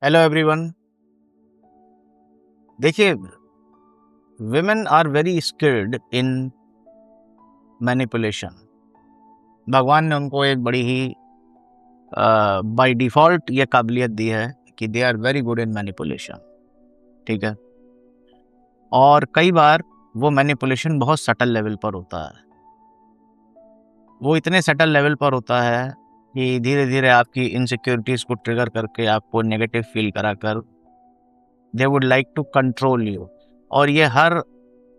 Hello everyone. देखिए, women are very skilled in manipulation. भगवान ने उनको एक बड़ी ही बाय डिफॉल्ट ये काबिलियत दी है कि they are very good in manipulation. ठीक है। और कई बार वो मैनिपुलेशन बहुत सटल लेवल पर होता है। वो इतने सटल लेवल पर होता है कि धीरे धीरे आपकी इनसिक्योरिटीज को ट्रिगर करके आपको नेगेटिव फील कराकर they would like to control you. और ये हर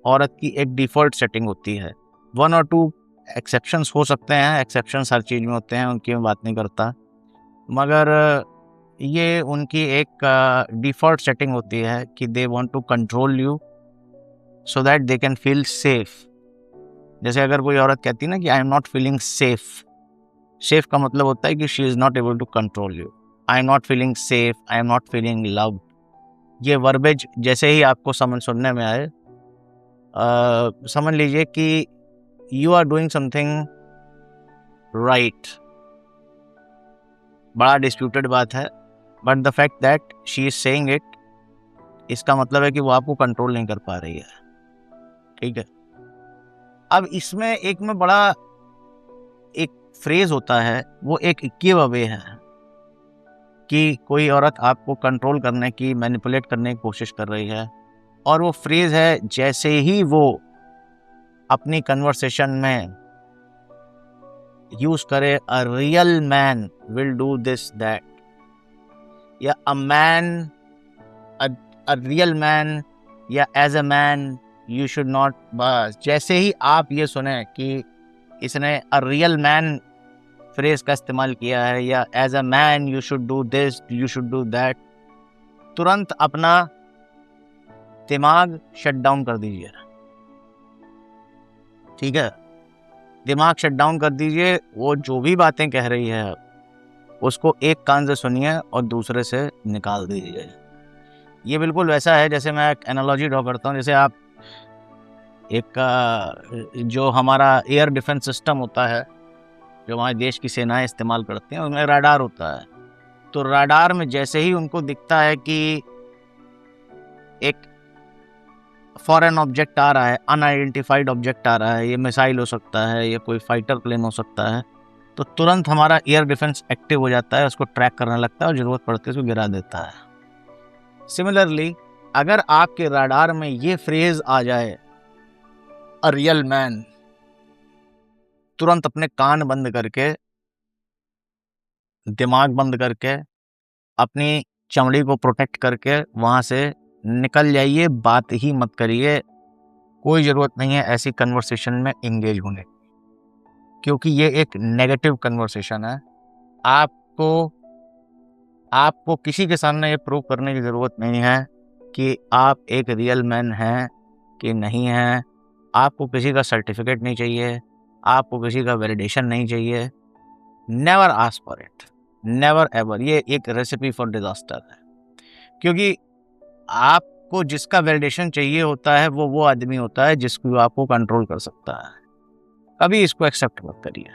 औरत की एक डिफ़ॉल्ट सेटिंग होती है। 1 और 2 एक्सेप्शंस हो सकते हैं, एक्सेप्शंस हर चीज़ में होते हैं, उनकी मैं बात नहीं करता। मगर ये उनकी एक डिफ़ॉल्ट सेटिंग होती है कि they want to control you so that they can feel safe. जैसे अगर कोई औरत कहती है ना कि I am not feeling safe, safe का मतलब होता है कि she is not able to control you. I am not feeling safe, I am not feeling loved. ये वर्बेज जैसे ही आपको समझ सुनने में आए, समझ लीजिए कि you are doing something right. बड़ा डिस्प्यूटेड बात है, but the fact that she is saying it, इसका मतलब है कि वो आपको कंट्रोल नहीं कर पा रही है। ठीक है। अब इसमें एक में बड़ा एक फ्रेज होता है, वो एक गिव अवे है कि कोई औरत आपको कंट्रोल करने की, मैनिपुलेट करने की कोशिश कर रही है। और वो फ्रेज है, जैसे ही वो अपनी कन्वर्सेशन में यूज करे a real man will do this that, या a man, a real man, या as a man you should not. बस जैसे ही आप ये सुने कि इसने अ रियल मैन फ्रेज का इस्तेमाल किया है, या as a man you should do this, you should do that, तुरंत अपना दिमाग शट डाउन कर दीजिए। ठीक है। दिमाग शट डाउन कर दीजिए। वो जो भी बातें कह रही है उसको एक कान से सुनिए और दूसरे से निकाल दीजिए। ये बिल्कुल वैसा है जैसे मैं एक एनालॉजी ड्रॉ करता हूँ। जैसे आप जो हमारा एयर डिफेंस सिस्टम होता है, जो हमारे देश की सेनाएं इस्तेमाल करती हैं, उसमें राडार होता है। तो राडार में जैसे ही उनको दिखता है कि एक फॉरेन ऑब्जेक्ट आ रहा है, अनआइडेंटिफाइड ऑब्जेक्ट आ रहा है, ये मिसाइल हो सकता है, ये कोई फाइटर प्लेन हो सकता है, तो तुरंत हमारा एयर डिफेंस एक्टिव हो जाता है, उसको ट्रैक करने लगता है और ज़रूरत पड़ती है उसको गिरा देता है। सिमिलरली, अगर आपके राडार में ये फ्रेज आ जाए अ रियल मैन, तुरंत अपने कान बंद करके, दिमाग बंद करके, अपनी चमड़ी को प्रोटेक्ट करके वहाँ से निकल जाइए। बात ही मत करिए। कोई ज़रूरत नहीं है ऐसी कन्वर्सेशन में इंगेज होने, क्योंकि ये एक नेगेटिव कन्वर्सेशन है। आपको आपको किसी के सामने ये प्रूव करने की ज़रूरत नहीं है कि आप एक रियल मैन हैं कि नहीं हैं। आपको किसी का सर्टिफिकेट नहीं चाहिए, आपको किसी का वैलिडेशन नहीं चाहिए। Never ask for it, never ever. ये एक रेसिपी फॉर डिजास्टर है, क्योंकि आपको जिसका वैलिडेशन चाहिए होता है वो आदमी होता है जिसको आपको कंट्रोल कर सकता है। कभी इसको एक्सेप्ट मत करिए,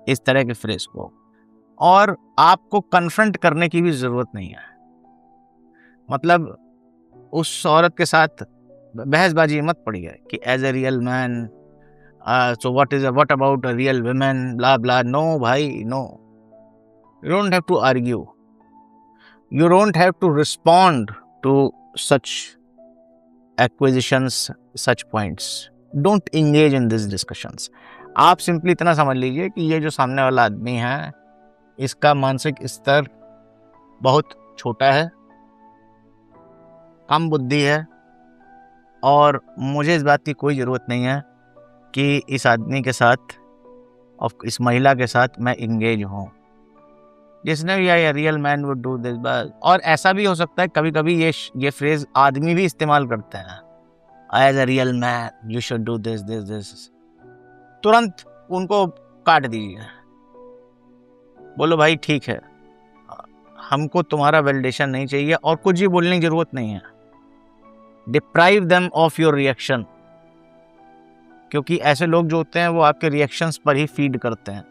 इस तरह के फ्रेज को। और आपको कन्फ्रंट करने की भी जरूरत नहीं है। मतलब उस औरत के साथ बहसबाजी मत पड़िए कि as a real man, so what about a real women, blah blah. No भाई, no. You don't have to argue, you don't have to respond to such acquisitions, such points. Don't engage in this discussions. आप simply इतना समझ लीजिए कि ये जो सामने वाला आदमी है, इसका मानसिक स्तर बहुत छोटा है, कम बुद्धि है, और मुझे इस बात की कोई ज़रूरत नहीं है कि इस आदमी के साथ और इस महिला के साथ मैं इंगेज हूँ। जिसने भी या real man would do this. बस। और ऐसा भी हो सकता है कभी कभी ये फ्रेज आदमी भी इस्तेमाल करते हैं, as a real man you should do this this this. तुरंत उनको काट दीजिए। बोलो भाई ठीक है, हमको तुम्हारा वैलिडेशन नहीं चाहिए, और कुछ भी बोलने की जरूरत नहीं है। Deprive them of your reaction, क्योंकि ऐसे लोग जो होते हैं वो आपके रिएक्शंस पर ही फीड करते हैं।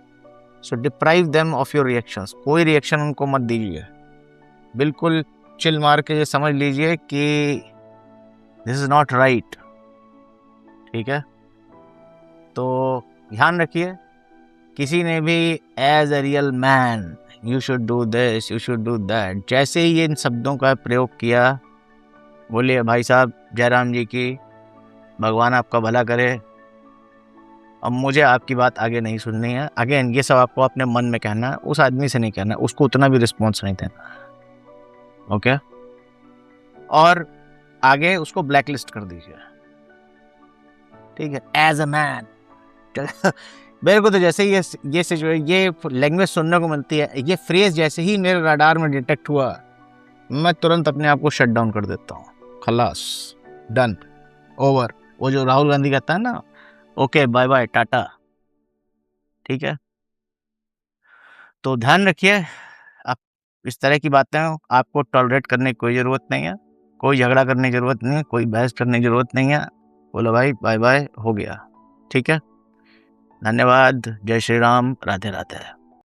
So deprive them of your reactions. कोई रिएक्शन उनको मत दीजिए। बिल्कुल चिल मार के ये समझ लीजिए कि दिस इज नॉट राइट। ठीक है, तो ध्यान रखिए, किसी ने भी as a real man you should do this, you should do that, जैसे ही इन शब्दों का प्रयोग किया, बोलिए भाई साहब जयराम जी की, भगवान आपका भला करे, अब मुझे आपकी बात आगे नहीं सुननी है। अगेन ये सब आपको अपने मन में कहना है, उस आदमी से नहीं कहना, उसको उतना भी रिस्पॉन्स नहीं देना। ओके, और आगे उसको ब्लैकलिस्ट कर दीजिए। ठीक है, एज अ मैन। मेरे को तो जैसे ही ये लैंग्वेज सुनने को मिलती है, ये फ्रेज जैसे ही मेरे रडार में डिटेक्ट हुआ, मैं तुरंत अपने आप को शट डाउन कर देता हूँ। खलास, डन, ओवर। वो जो राहुल गांधी कहता है ना, ओके बाय बाय टाटा। ठीक है, तो ध्यान रखिए, आप इस तरह की बातें आपको टॉलरेट करने की कोई ज़रूरत नहीं है, कोई झगड़ा करने की ज़रूरत नहीं है, कोई बहस करने की ज़रूरत नहीं है। बोलो भाई बाय बाय, हो गया। ठीक है, धन्यवाद, जय श्री राम, राधे राधे।